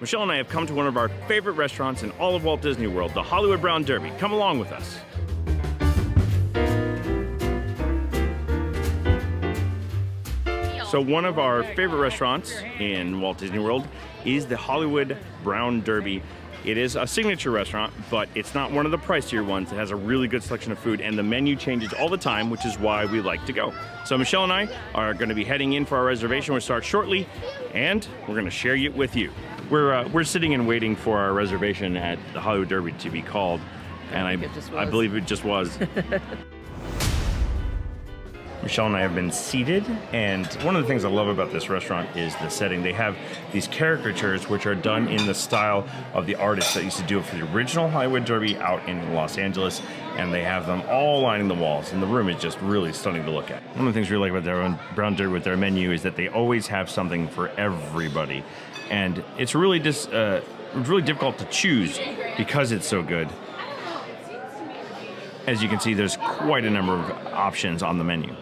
Michelle and I have come to one of our favorite restaurants in all of Walt Disney World, the Hollywood Brown Derby. Come along with us. So one of our favorite restaurants in Walt Disney World is the Hollywood Brown Derby. It is a signature restaurant, but it's not one of the pricier ones. It has a really good selection of food, and the menu changes all the time, which is why we like to go. So Michelle and I are going to be heading in for our reservation. We'll start shortly, and we're going to share it with you. We're sitting and waiting for our reservation at the Hollywood Derby to be called, and I believe it just was. Michelle and I have been seated, and one of the things I love about this restaurant is the setting. They have these caricatures which are done in the style of the artists that used to do it for the original Hollywood Derby out in Los Angeles, and they have them all lining the walls, and the room is just really stunning to look at. One of the things we like about their own Brown Derby with their menu is that they always have something for everybody, and it's really really difficult to choose because it's so good. As you can see, there's quite a number of options on the menu.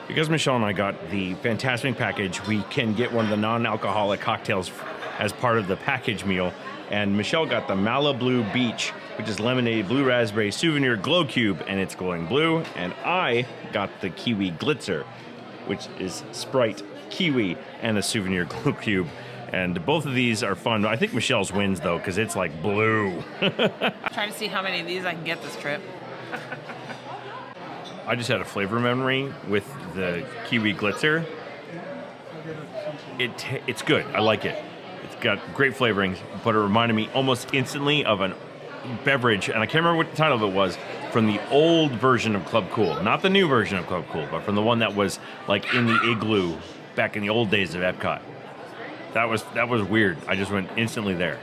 Because Michelle and I got the Fantasmic package, we can get one of the non-alcoholic cocktails as part of the package meal. And Michelle got the Malibu Beach, which is lemonade, blue raspberry, souvenir glow cube, and it's glowing blue. And I got the Kiwi Glitzer, which is Sprite, Kiwi, and a souvenir glow cube. And both of these are fun. I think Michelle's wins, though, because it's like blue. Trying to see how many of these I can get this trip. I just had a flavor memory with the Kiwi Glitzer. It's good. I like it. It's got great flavorings, but it reminded me almost instantly of a beverage, and I can't remember what the title of it was, from the old version of Club Cool. Not the new version of Club Cool, but from the one that was like in the igloo back in the old days of Epcot. That was weird. I just went instantly there.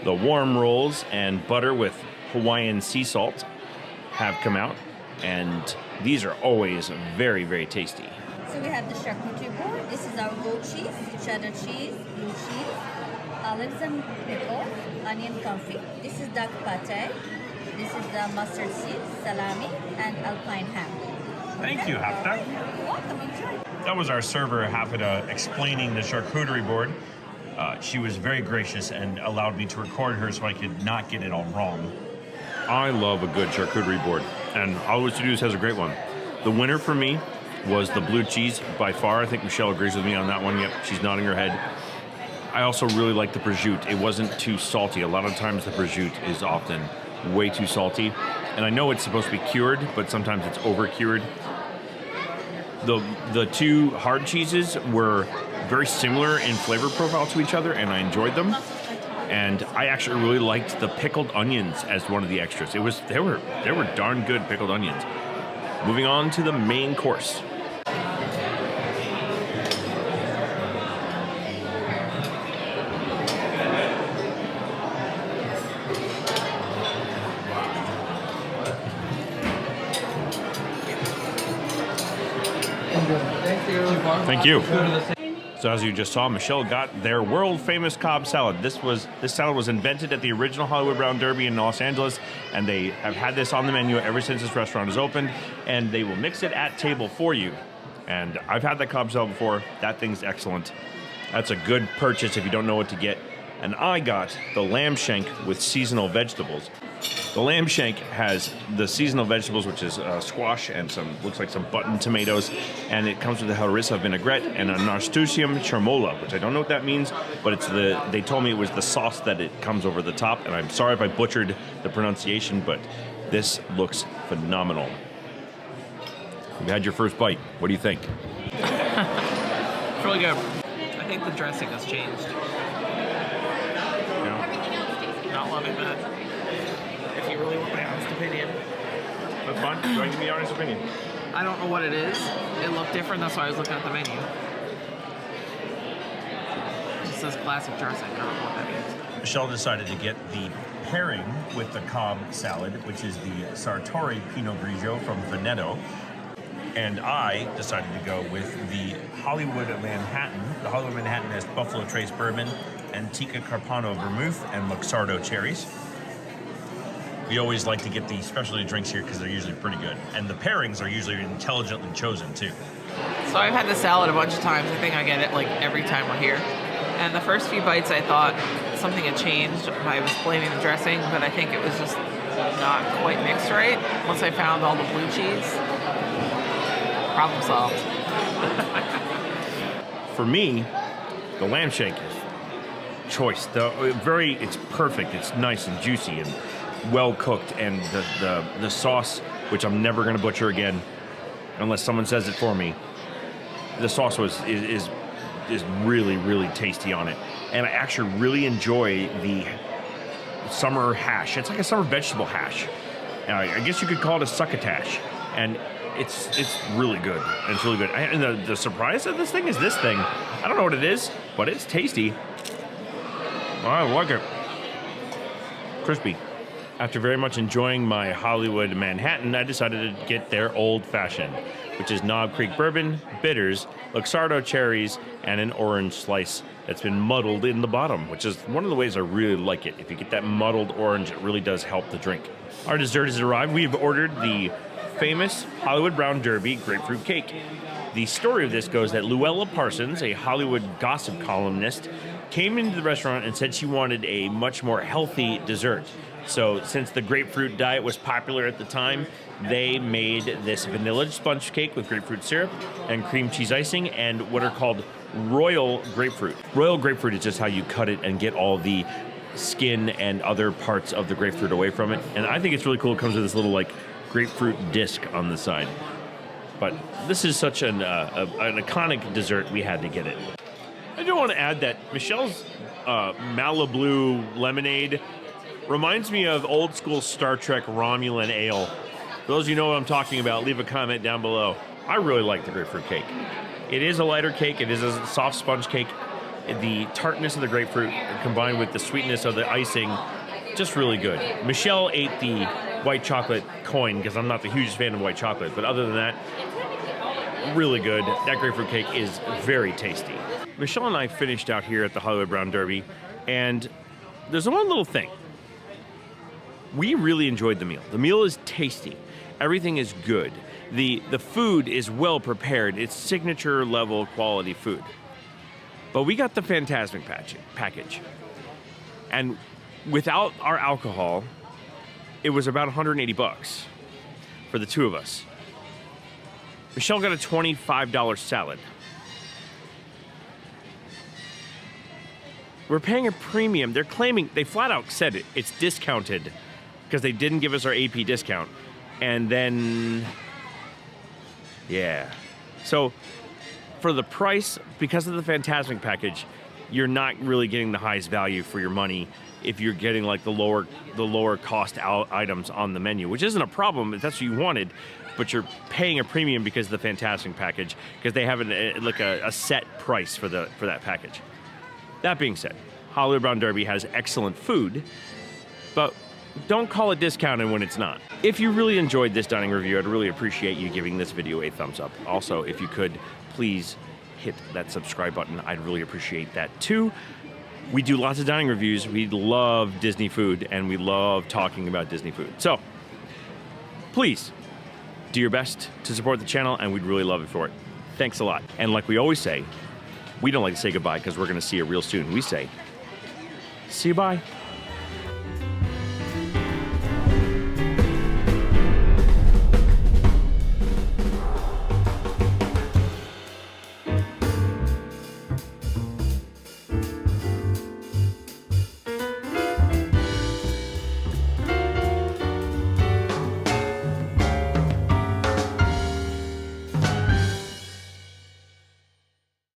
The warm rolls and butter with Hawaiian sea salt have come out, and these are always very, very tasty. So we have the charcuterie board. This is our goat cheese, cheddar cheese, blue cheese, olives and pickles, onion confit. This is duck pate. This is the mustard seeds, salami, and alpine ham. Thank you, Hafta. You're welcome. Enjoy. That was our server, Hafta, explaining the charcuterie board. She was very gracious and allowed me to record her so I could not get it all wrong. I love a good charcuterie board, and Always To Do's has a great one. The winner for me was the blue cheese by far. I think Michelle agrees with me on that one. Yep, she's nodding her head. I also really like the prosciutto. It wasn't too salty. A lot of times the prosciutto is often way too salty, and I know it's supposed to be cured, but sometimes it's over-cured. The two hard cheeses were very similar in flavor profile to each other, and I enjoyed them. And I actually really liked the pickled onions as one of the extras. They were darn good pickled onions. Moving on to the main course. Thank you. So as you just saw, Michelle got their world-famous Cobb salad. This salad was invented at the original Hollywood Brown Derby in Los Angeles, and they have had this on the menu ever since this restaurant has opened, and they will mix it at table for you. And I've had that Cobb salad before. That thing's excellent. That's a good purchase if you don't know what to get. And I got the lamb shank with seasonal vegetables. The lamb shank has the seasonal vegetables, which is squash and looks like some button tomatoes, and it comes with a harissa vinaigrette and a nasturtium charmola, which I don't know what that means, but they told me it was the sauce that it comes over the top, and I'm sorry if I butchered the pronunciation, but this looks phenomenal. You've had your first bite. What do you think? It's really good. I think the dressing has changed. Yeah. Not loving that. If you really want my honest opinion. That's fine. Go ahead and give me your honest opinion. I don't know what it is. It looked different. That's why I was looking at the menu. It says classic dressing. I don't know what that means. Michelle decided to get the pairing with the Cobb salad, which is the Charcuterie Pinot Grigio from Veneto. And I decided to go with the Hollywood Manhattan. The Hollywood Manhattan has Buffalo Trace Bourbon, Antica Carpano Vermouth, and Luxardo cherries. We always like to get the specialty drinks here because they're usually pretty good. And the pairings are usually intelligently chosen, too. So I've had the salad a bunch of times. I think I get it like every time we're here. And the first few bites, I thought something had changed. I was blaming the dressing, but I think it was just not quite mixed right. Once I found all the blue cheese, problem solved. For me, the lamb shank is choice. It's perfect. It's nice and juicy and well cooked, and the sauce, which I'm never going to butcher again, unless someone says it for me. The sauce is really, really tasty on it, and I actually really enjoy the summer hash. It's like a summer vegetable hash. I guess you could call it a succotash, and it's really good. And it's really good. And the surprise of this thing is this thing. I don't know what it is, but it's tasty. I like it. Crispy. After very much enjoying my Hollywood Manhattan, I decided to get their old fashioned, which is Knob Creek bourbon, bitters, Luxardo cherries, and an orange slice that's been muddled in the bottom, which is one of the ways I really like it. If you get that muddled orange, it really does help the drink. Our dessert has arrived. We've ordered the famous Hollywood Brown Derby grapefruit cake. The story of this goes that Luella Parsons, a Hollywood gossip columnist, came into the restaurant and said she wanted a much more healthy dessert. So since the grapefruit diet was popular at the time, they made this vanilla sponge cake with grapefruit syrup and cream cheese icing and what are called royal grapefruit. Royal grapefruit is just how you cut it and get all the skin and other parts of the grapefruit away from it. And I think it's really cool. It comes with this little like grapefruit disc on the side. But this is such an iconic dessert, we had to get it. I do want to add that Michelle's Malibu lemonade reminds me of old school Star Trek Romulan ale. For those of you who know what I'm talking about, leave a comment down below. I really like the grapefruit cake. It is a lighter cake. It is a soft sponge cake. The tartness of the grapefruit combined with the sweetness of the icing, just really good. Michelle ate the white chocolate coin because I'm not the hugest fan of white chocolate, but other than that, really good. That grapefruit cake is very tasty. Michelle and I finished out here at the Hollywood Brown Derby, and there's one little thing. We really enjoyed the meal. The meal is tasty. Everything is good. The food is well prepared. It's signature level quality food. But we got the Fantasmic package. And without our alcohol, it was about $180 for the two of us. Michelle got a $25 salad. We're paying a premium. They're claiming, they flat out said it, it's discounted because they didn't give us our AP discount. And then, yeah. So for the price, because of the Fantasmic package, you're not really getting the highest value for your money if you're getting like the lower cost items on the menu, which isn't a problem if that's what you wanted, but you're paying a premium because of the Fantasmic package because they have a set price for that package. That being said, Hollywood Brown Derby has excellent food, but don't call it discounted when it's not. If you really enjoyed this dining review, I'd really appreciate you giving this video a thumbs up. Also, if you could, please hit that subscribe button. I'd really appreciate that too. We do lots of dining reviews. We love Disney food, and we love talking about Disney food. So, please, do your best to support the channel, and we'd really love it for it. Thanks a lot. And like we always say, we don't like to say goodbye because we're going to see you real soon. We say, see you bye.